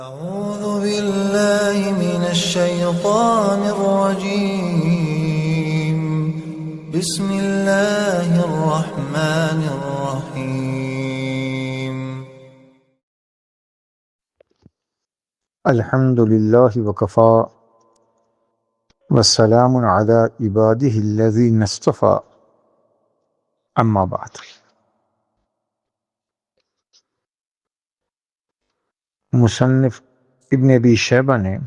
أعوذ بالله من الشيطان الرجيم. بسم الله الرحمن الرحيم. الحمد لله وكفى والسلام على عباده الذين اصطفى اما بعد. مصنف ابن ابی شیبہ نے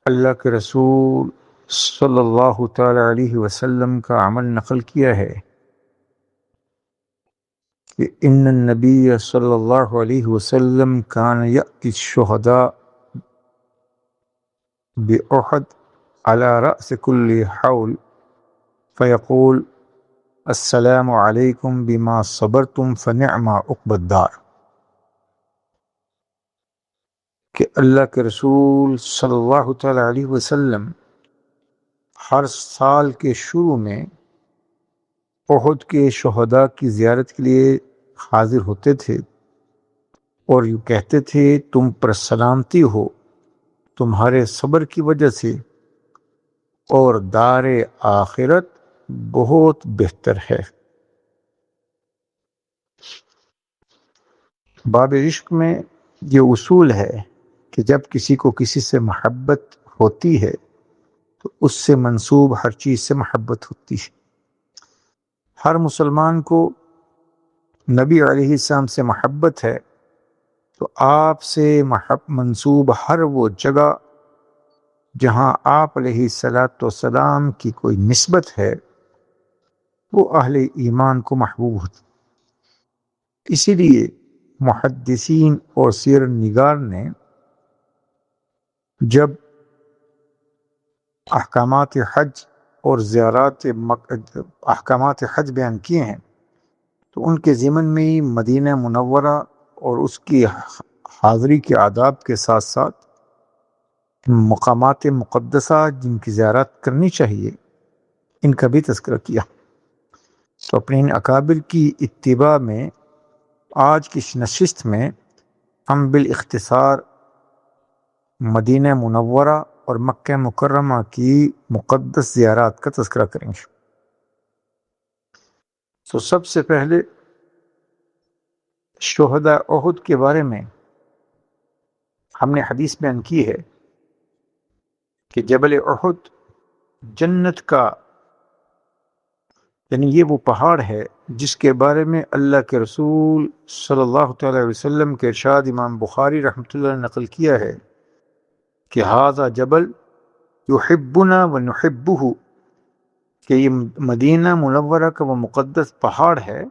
اللہ کے رسول صلی اللہ تعالی علیہ وسلم کا عمل نقل کیا ہے کہ ان النبی صلی اللہ علیہ وسلم کان یأتی الشہداء بأحد على رأس كل حول فیقول السلام علیکم بما صبرتم فنعم عقبی الدار، کہ اللہ کے رسول صلی اللہ تعالی علیہ وسلم ہر سال کے شروع میں احد کے شہداء کی زیارت کے لیے حاضر ہوتے تھے اور یوں کہتے تھے تم پر سلامتی ہو تمہارے صبر کی وجہ سے، اور دار آخرت بہت بہتر ہے۔ باب عشق میں یہ اصول ہے کہ جب کسی کو کسی سے محبت ہوتی ہے تو اس سے منسوب ہر چیز سے محبت ہوتی ہے۔ ہر مسلمان کو نبی علیہ السلام سے محبت ہے تو آپ سے منسوب ہر وہ جگہ جہاں آپ علیہ السلام کی کوئی نسبت ہے وہ اہل ایمان کو محبوب ہوتی۔ اسی لیے محدثین اور سیرت نگار نے جب احکامات حج اور احکامات حج بیان کیے ہیں تو ان کے ضمن میں ہی مدینہ منورہ اور اس کی حاضری کے آداب کے ساتھ ساتھ مقامات مقدسہ جن کی زیارت کرنی چاہیے ان کا بھی تذکرہ کیا۔ تو اپنے ان اکابر کی اتباع میں آج کی نشست میں ہم بالاختصار مدینہ منورہ اور مکہ مکرمہ کی مقدس زیارات کا تذکرہ کریں گے۔ تو سب سے پہلے شہداء احد کے بارے میں ہم نے حدیث بیان کی ہے کہ جبل احد جنت کا یعنی یہ وہ پہاڑ ہے جس کے بارے میں اللہ کے رسول صلی اللہ تعالی علیہ وسلم کے ارشاد امام بخاری رحمۃ اللہ نے نقل کیا ہے کہ ھذا جبل یحبنا ونحبہ، کہ یہ مدینہ منورہ کا وہ مقدس پہاڑ ہے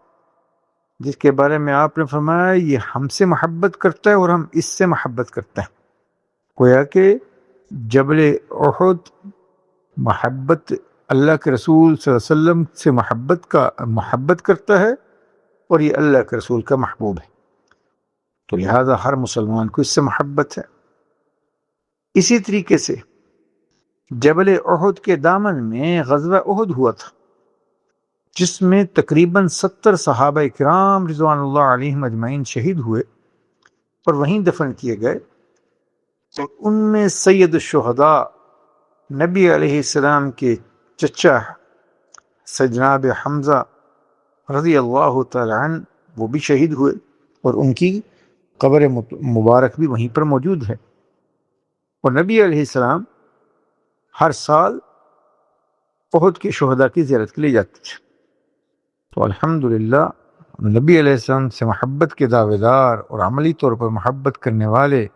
جس کے بارے میں آپ نے فرمایا یہ ہم سے محبت کرتا ہے اور ہم اس سے محبت کرتے ہیں۔ گویا کہ جبل احد محبت اللہ کے رسول صلی اللہ علیہ وسلم سے محبت کرتا ہے اور یہ اللہ کے رسول کا محبوب ہے، تو لہذا ہر مسلمان کو اس سے محبت ہے۔ اسی طریقے سے جبل احد کے دامن میں غزوہ احد ہوا تھا جس میں تقریباً 70 صحابہ کرام رضوان اللہ علیہم اجمعین شہید ہوئے اور وہیں دفن کیے گئے، اور ان میں سید الشہداء نبی علیہ السلام کے چچا جناب حمزہ رضی اللہ تعالی عنہ وہ بھی شہید ہوئے اور ان کی قبر مبارک بھی وہیں پر موجود ہے، اور نبی علیہ السلام ہر سال احد کے شہداء کی زیارت کے لیے جاتے تھے۔ تو الحمدللہ نبی علیہ السلام سے محبت کے دعوے دار اور عملی طور پر محبت کرنے والے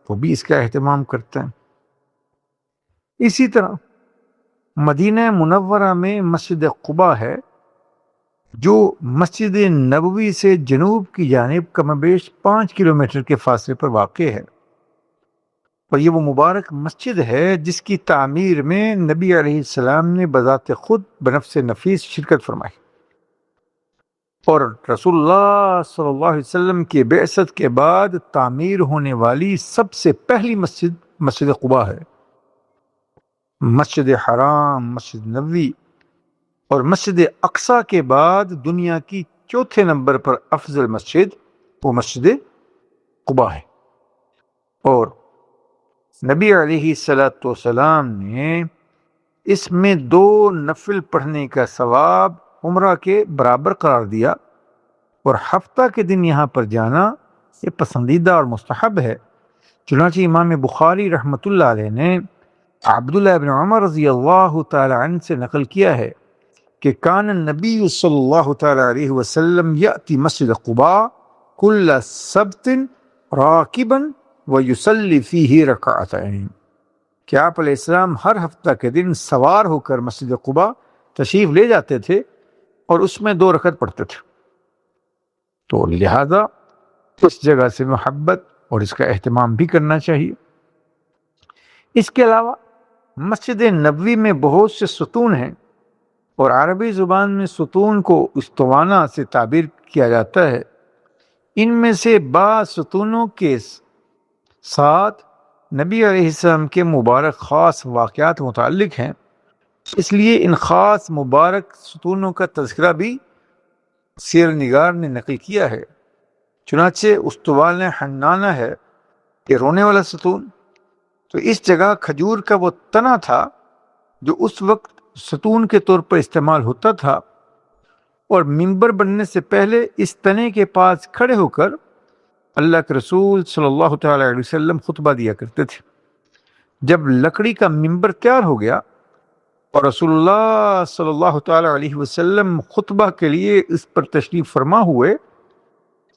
وہ بھی اس کا اہتمام کرتے ہیں۔ اسی طرح مدینہ منورہ میں مسجد قباء ہے جو مسجد نبوی سے جنوب کی جانب کم بیش 5 کلومیٹر کے فاصلے پر واقع ہے، اور یہ وہ مبارک مسجد ہے جس کی تعمیر میں نبی علیہ السلام نے بذات خود بنفس نفیس شرکت فرمائی، اور رسول اللہ صلی اللہ علیہ وسلم کی بعثت کے بعد تعمیر ہونے والی سب سے پہلی مسجد قباء ہے۔ مسجد حرام، مسجد نبوی اور مسجد اقصیٰ کے بعد دنیا کی چوتھے نمبر پر افضل مسجد وہ مسجد قباء ہے، اور نبی علیہ الصلوۃ والسلام نے اس میں 2 نفل پڑھنے کا ثواب عمرہ کے برابر قرار دیا، اور ہفتہ کے دن یہاں پر جانا یہ پسندیدہ اور مستحب ہے۔ چنانچہ امام بخاری رحمۃ اللہ علیہ نے عبداللہ بن عمر رضی اللہ تعالی عنہ سے نقل کیا ہے کہ کان النبی صلی اللہ تعالی علیہ وسلم یأتی مسجد قباء کل سبت راکبا ویصلی فیہ رکعتین، کہ آپ علیہ السلام ہر ہفتہ کے دن سوار ہو کر مسجد قباء تشریف لے جاتے تھے اور اس میں 2 رکعت پڑھتے تھے۔ تو لہذا اس جگہ سے محبت اور اس کا اہتمام بھی کرنا چاہیے۔ اس کے علاوہ مسجد نبوی میں بہت سے ستون ہیں، اور عربی زبان میں ستون کو اسطوانہ سے تعبیر کیا جاتا ہے۔ ان میں سے بعض ستونوں کے ساتھ نبی علیہ السلام کے مبارک خاص واقعات متعلق ہیں، اس لیے ان خاص مبارک ستونوں کا تذکرہ بھی سیر نگار نے نقل کیا ہے۔ چنانچہ استوانہ حنانہ ہے کہ رونے والا ستون، تو اس جگہ کھجور کا وہ تنا تھا جو اس وقت ستون کے طور پر استعمال ہوتا تھا، اور منبر بننے سے پہلے اس تنے کے پاس کھڑے ہو کر اللہ کے رسول صلی اللہ تعالی علیہ وسلم خطبہ دیا کرتے تھے۔ جب لکڑی کا منبر تیار ہو گیا اور رسول اللہ صلی اللہ تعالی علیہ وسلم خطبہ کے لیے اس پر تشریف فرما ہوئے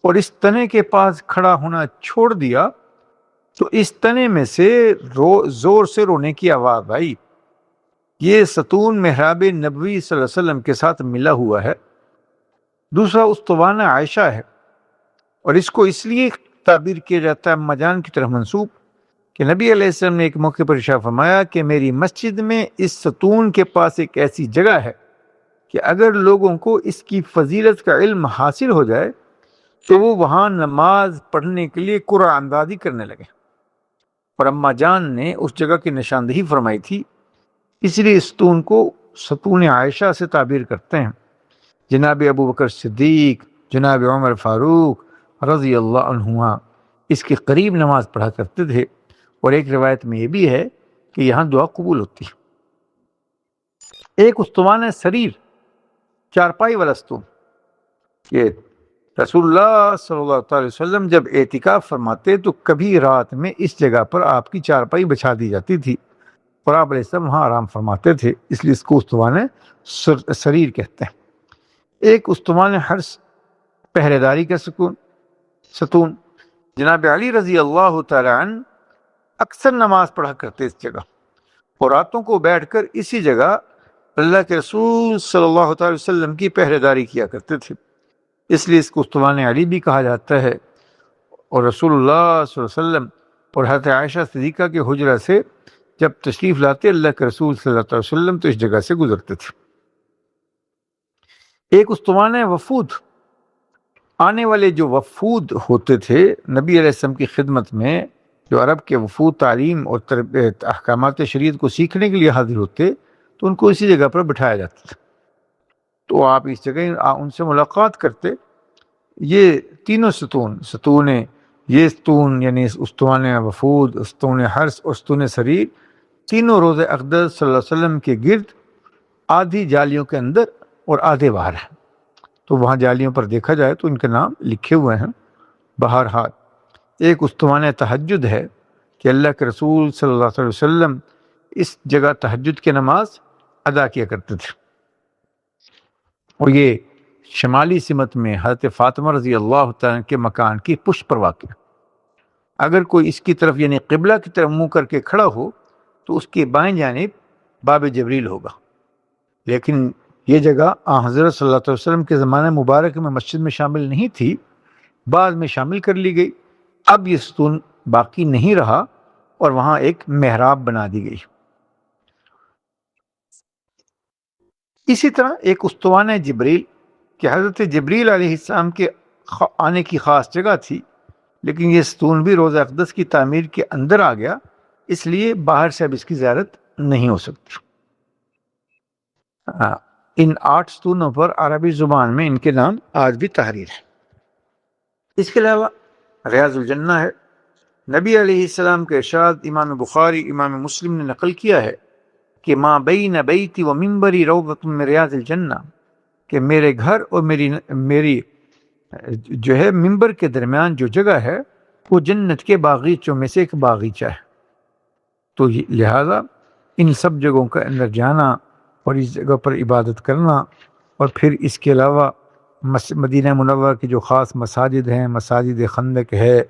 اور اس تنے کے پاس کھڑا ہونا چھوڑ دیا، تو اس تنے میں سے زور سے رونے کی آواز آئی۔ یہ ستون محراب نبوی صلی اللہ علیہ وسلم کے ساتھ ملا ہوا ہے۔ دوسرا استوانہ عائشہ ہے، اور اس کو اس لیے تعبیر کیا جاتا ہے اما جان کی طرف منسوب کہ نبی علیہ السلام نے ایک موقع پر ارشاد فرمایا کہ میری مسجد میں اس ستون کے پاس ایک ایسی جگہ ہے کہ اگر لوگوں کو اس کی فضیلت کا علم حاصل ہو جائے تو وہ وہاں نماز پڑھنے کے لیے قرعہ اندازی کرنے لگے، اور اما جان نے اس جگہ کی نشاندہی فرمائی تھی، اس لیے اس ستون کو ستون عائشہ سے تعبیر کرتے ہیں۔ جناب ابو بکر صدیق، جناب عمر فاروق رضی اللہ عنہما اس کے قریب نماز پڑھا کرتے تھے، اور ایک روایت میں یہ بھی ہے کہ یہاں دعا قبول ہوتی ہے۔ ایک استوانہ سریر، چارپائی والا ستون، یہ رسول اللہ صلی اللہ علیہ وسلم جب اعتکاف فرماتے تو کبھی رات میں اس جگہ پر آپ کی چارپائی بچھا دی جاتی تھی اور آپ علیہ السلام وہاں آرام فرماتے تھے، اس لیے اس کو استوانہ سریر کہتے ہیں۔ ایک استوانہ حرس، پہرے داری کا ستون، جناب علی رضی اللہ تعالی عنہ اکثر نماز پڑھا کرتے اس جگہ، اور راتوں کو بیٹھ کر اسی جگہ اللہ کے رسول صلی اللہ تعالی وسلم کی پہرے داری کیا کرتے تھے، اس لیے اس کو استوانہ علی بھی کہا جاتا ہے۔ اور رسول اللہ صلی اللہ علیہ وسلم اور حضرت عائشہ صدیقہ کے حجرہ سے جب تشریف لاتے اللہ کے رسول صلی اللہ علیہ وسلم تو اس جگہ سے گزرتے تھے۔ ایک استوانہ وفود، آنے والے جو وفود ہوتے تھے نبی علیہ السلام کی خدمت میں، جو عرب کے وفود تعلیم اور احکامات شریعت کو سیکھنے کے لیے حاضر ہوتے، تو ان کو اسی جگہ پر بٹھایا جاتا تھا، تو آپ اس جگہ ان سے ملاقات کرتے۔ یہ تینوں ستون یہ ستون یعنی استوانہ وفود، ستون حرس اور ستون سریر، تینوں روضہ اقدس صلی اللہ علیہ وسلم کے گرد آدھی جالیوں کے اندر اور آدھے باہر ہیں، تو وہاں جالیوں پر دیکھا جائے تو ان کے نام لکھے ہوئے ہیں۔ بہرحال ایک استوانہ تہجد ہے کہ اللہ کے رسول صلی اللہ علیہ وسلم اس جگہ تہجد کی نماز ادا کیا کرتے تھے، اور یہ شمالی سمت میں حضرت فاطمہ رضی اللہ تعالیٰ کے مکان کی پشت پر واقع ہے۔ اگر کوئی اس کی طرف یعنی قبلہ کی طرف منہ کر کے کھڑا ہو تو اس کی بائیں جانب باب جبریل ہوگا، لیکن یہ جگہ حضرت صلی اللہ علیہ وسلم کے زمانہ مبارک میں مسجد میں شامل نہیں تھی، بعد میں شامل کر لی گئی۔ اب یہ ستون باقی نہیں رہا اور وہاں ایک محراب بنا دی گئی۔ اسی طرح ایک استوانہ جبریل کہ حضرت جبریل علیہ السلام کے آنے کی خاص جگہ تھی، لیکن یہ ستون بھی روضہ اقدس کی تعمیر کے اندر آ گیا، اس لیے باہر سے اب اس کی زیارت نہیں ہو سکتی۔ ان 8 ستونوں پر عربی زبان میں ان کے نام آج بھی تحریر ہے۔ اس کے علاوہ ریاض الجنہ ہے۔ نبی علیہ السلام کے ارشاد امام بخاری امام مسلم نے نقل کیا ہے کہ ما بین بیتی و منبری روضۃ من ریاض الجنہ، کہ میرے گھر اور میری جو ہے منبر کے درمیان جو جگہ ہے وہ جنت کے باغیچوں میں سے ایک باغیچہ ہے۔ تو لہذا ان سب جگہوں کا اندر جانا اور اس جگہ پر عبادت کرنا، اور پھر اس کے علاوہ مدینہ منورہ کی جو خاص مساجد ہیں، مساجد خندق ہے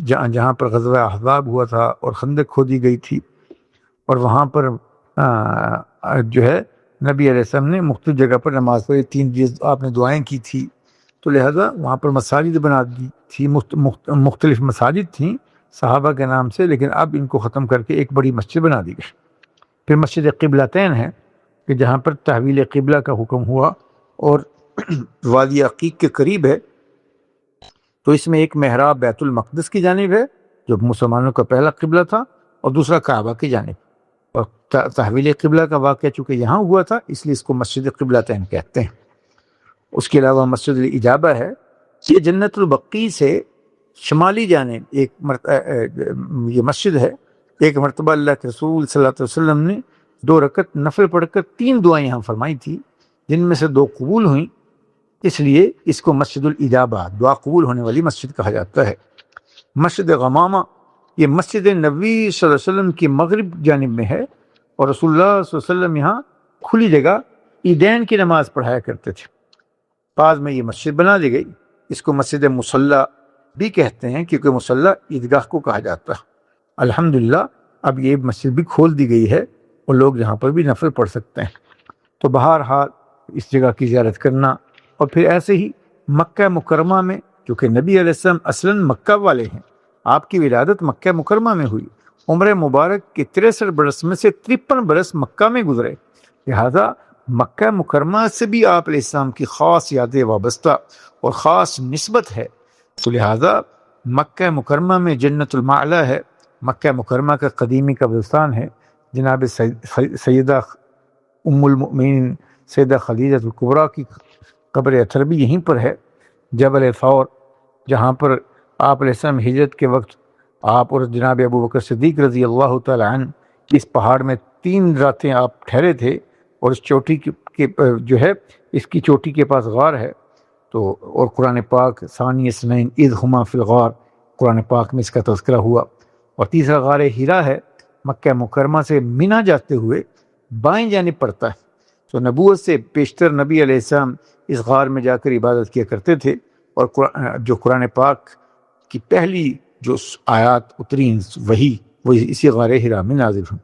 جہاں پر غزوہ احزاب ہوا تھا اور خندق کھودی گئی تھی، اور وہاں پر جو ہے نبی علیہ السلام نے مختلف جگہ پر نماز پڑھی، 3 چیز آپ نے دعائیں کی تھی، تو لہذا وہاں پر مساجد بنا دی تھی، مختلف مساجد تھیں صحابہ کے نام سے، لیکن اب ان کو ختم کر کے ایک بڑی مسجد بنا دی گئی۔ پھر مسجد قبلتین ہے کہ جہاں پر تحویل قبلہ کا حکم ہوا، اور وادی عقیق کے قریب ہے، تو اس میں ایک محراب بیت المقدس کی جانب ہے جو مسلمانوں کا پہلا قبلہ تھا، اور دوسرا کعبہ کی جانب، اور تحویل قبلہ کا واقعہ چونکہ یہاں ہوا تھا اس لیے اس کو مسجد قبلتین کہتے ہیں۔ اس کے علاوہ مسجد الاجابہ ہے، یہ جنت البقیع سے شمالی جانب یہ مسجد ہے۔ ایک مرتبہ اللہ کے رسول صلی اللہ علیہ وسلم نے 2 رکعت نفل پڑھ کر 3 دعائیں یہاں فرمائی تھی، جن میں سے 2 قبول ہوئیں، اس لیے اس کو مسجد الاجابہ، دعا قبول ہونے والی مسجد کہا جاتا ہے۔ مسجد غمامہ، یہ مسجد نبوی صلی اللہ علیہ وسلم کی مغرب جانب میں ہے، اور رسول اللہ صلی اللہ علیہ وسلم یہاں کھلی جگہ عیدین کی نماز پڑھایا کرتے تھے۔ بعد میں یہ مسجد بنا دی گئی، اس کو مسجد مصلی بھی کہتے ہیں کیونکہ مصلی عیدگاہ کو کہا جاتا ہے۔ الحمدللہ اب یہ مسجد بھی کھول دی گئی ہے اور لوگ یہاں پر بھی نفل پڑھ سکتے ہیں۔ تو بہرحال اس جگہ کی زیارت کرنا، اور پھر ایسے ہی مکہ مکرمہ میں، کیونکہ نبی علیہ السلام اصلاً مکہ والے ہیں، آپ کی ولادت مکہ مکرمہ میں ہوئی، عمر مبارک کے 63 برس میں سے 53 برس مکہ میں گزرے، لہذا مکہ مکرمہ سے بھی آپ علیہ السلام کی خاص یادیں وابستہ اور خاص نسبت ہے، تو لہذا مکہ مکرمہ میں جنت المعلا ہے، مکہ مکرمہ کا قدیمی قبرستان ہے، جناب سیدہ ام المؤمنین سیدہ خدیجہ الکبریٰ کی قبر اطہر بھی یہیں پر ہے، جبل ثور، جہاں پر آپ علیہ السلام ہجرت کے وقت آپ اور جناب ابو بکر صدیق رضی اللہ تعالی عنہ اس پہاڑ میں 3 راتیں آپ ٹھہرے تھے، اور اس چوٹی کے جو ہے اس کی چوٹی کے پاس غار ہے، تو اور قرآن پاک ثانی اثنین اذ ہما فی الغار، قرآن پاک میں اس کا تذکرہ ہوا۔ اور تیسرا غار ہیرا ہے، مکہ مکرمہ سے مینا جاتے ہوئے بائیں جانب پڑتا ہے، تو نبوت سے بیشتر نبی علیہ السلام اس غار میں جا کر عبادت کیا کرتے تھے، اور جو قرآن پاک کی پہلی جو آیات اتری وہی وہ اسی غار ہیرا میں نازل ہوئی۔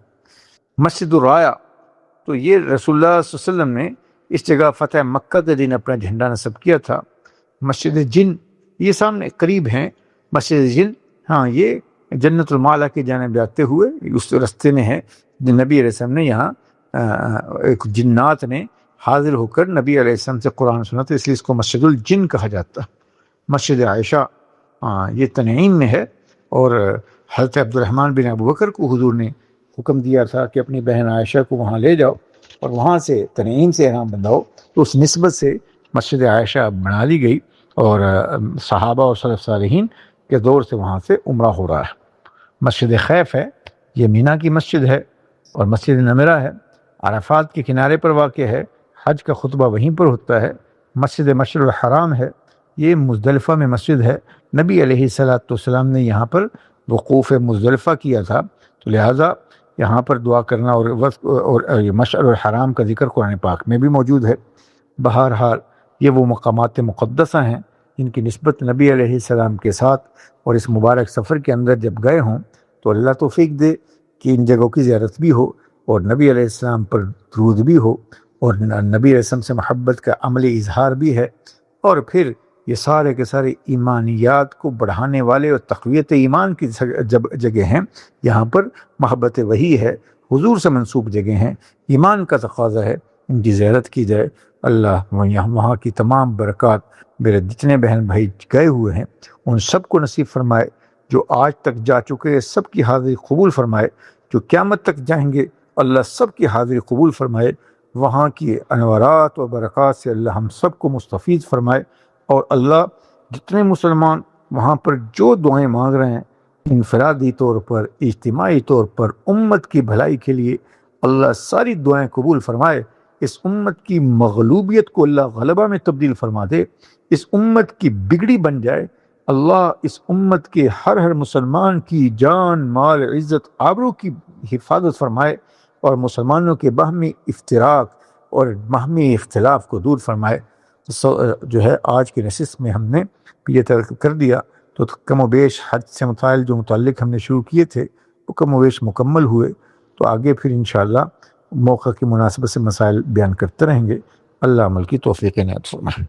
مسجد الرایا، تو یہ رسول اللہ صلی اللہ علیہ وسلم نے اس جگہ فتح مکہ کے دن اپنا جھنڈا نصب کیا تھا۔ مسجد جن، یہ سامنے قریب ہیں، مسجد جن، ہاں یہ جنت المعلا کی جانب جاتے ہوئے اس رستے میں ہے، نبی علیہ السلام نے یہاں ایک جنات نے حاضر ہو کر نبی علیہ السلام سے قرآن سنا تھا، اس لیے اس کو مسجد الجن کہا جاتا ہے۔ مسجد عائشہ، یہ تنعیم میں ہے، اور حضرت عبد الرحمن بن ابو بکر کو حضور نے حکم دیا تھا کہ اپنی بہن عائشہ کو وہاں لے جاؤ اور وہاں سے تنعیم سے احرام بندھاؤ، تو اس نسبت سے مسجد عائشہ بنا لی گئی، اور صحابہ اور سلف صالحین کے دور سے وہاں سے عمرہ ہو رہا ہے۔ مسجد خیف ہے، یہ مینا کی مسجد ہے، اور مسجد نمرہ ہے، عرفات کے کنارے پر واقع ہے، حج کا خطبہ وہیں پر ہوتا ہے۔ مسجد مشعر الحرام ہے، یہ مزدلفہ میں مسجد ہے، نبی علیہ السلام نے یہاں پر وقوف مزدلفہ کیا تھا، تو لہٰذا یہاں پر دعا کرنا اور مشعر الحرام کا ذکر قرآن پاک میں بھی موجود ہے۔ بہرحال یہ وہ مقامات مقدسہ ہیں جن کی نسبت نبی علیہ السلام کے ساتھ، اور اس مبارک سفر کے اندر جب گئے ہوں تو اللہ توفیق دے کہ ان جگہوں کی زیارت بھی ہو، اور نبی علیہ السلام پر درود بھی ہو، اور نبی علیہ السلام سے محبت کا عملی اظہار بھی ہے، اور پھر یہ سارے کے سارے ایمانیات کو بڑھانے والے اور تقویت ایمان کی جگہ ہیں، یہاں پر محبت وحی ہے، حضور سے منسوب جگہ ہیں، ایمان کا تقاضا ہے ان کی زیارت کی جائے۔ اللہ وہاں کی تمام برکات میرے جتنے بہن بھائی گئے ہوئے ہیں ان سب کو نصیب فرمائے، جو آج تک جا چکے سب کی حاضری قبول فرمائے، جو قیامت تک جائیں گے اللہ سب کی حاضری قبول فرمائے۔ وہاں کی انوارات و برکات سے اللہ ہم سب کو مستفید فرمائے، اور اللہ جتنے مسلمان وہاں پر جو دعائیں مانگ رہے ہیں انفرادی طور پر، اجتماعی طور پر، امت کی بھلائی کے لیے، اللہ ساری دعائیں قبول فرمائے، اس امت کی مغلوبیت کو اللہ غلبہ میں تبدیل فرما دے، اس امت کی بگڑی بن جائے، اللہ اس امت کے ہر مسلمان کی جان، مال، عزت، آبرو کی حفاظت فرمائے، اور مسلمانوں کے باہمی افتراق اور باہمی اختلاف کو دور فرمائے۔ جو ہے آج کی نشست میں ہم نے یہ طرح کر دیا، تو کم و بیش حج سے متعلق ہم نے شروع کیے تھے وہ کم و بیش مکمل ہوئے، تو آگے پھر انشاءاللہ موقع کی مناسبت سے مسائل بیان کرتے رہیں گے۔ اللہ عمل کی توفیق عنایت فرمائے۔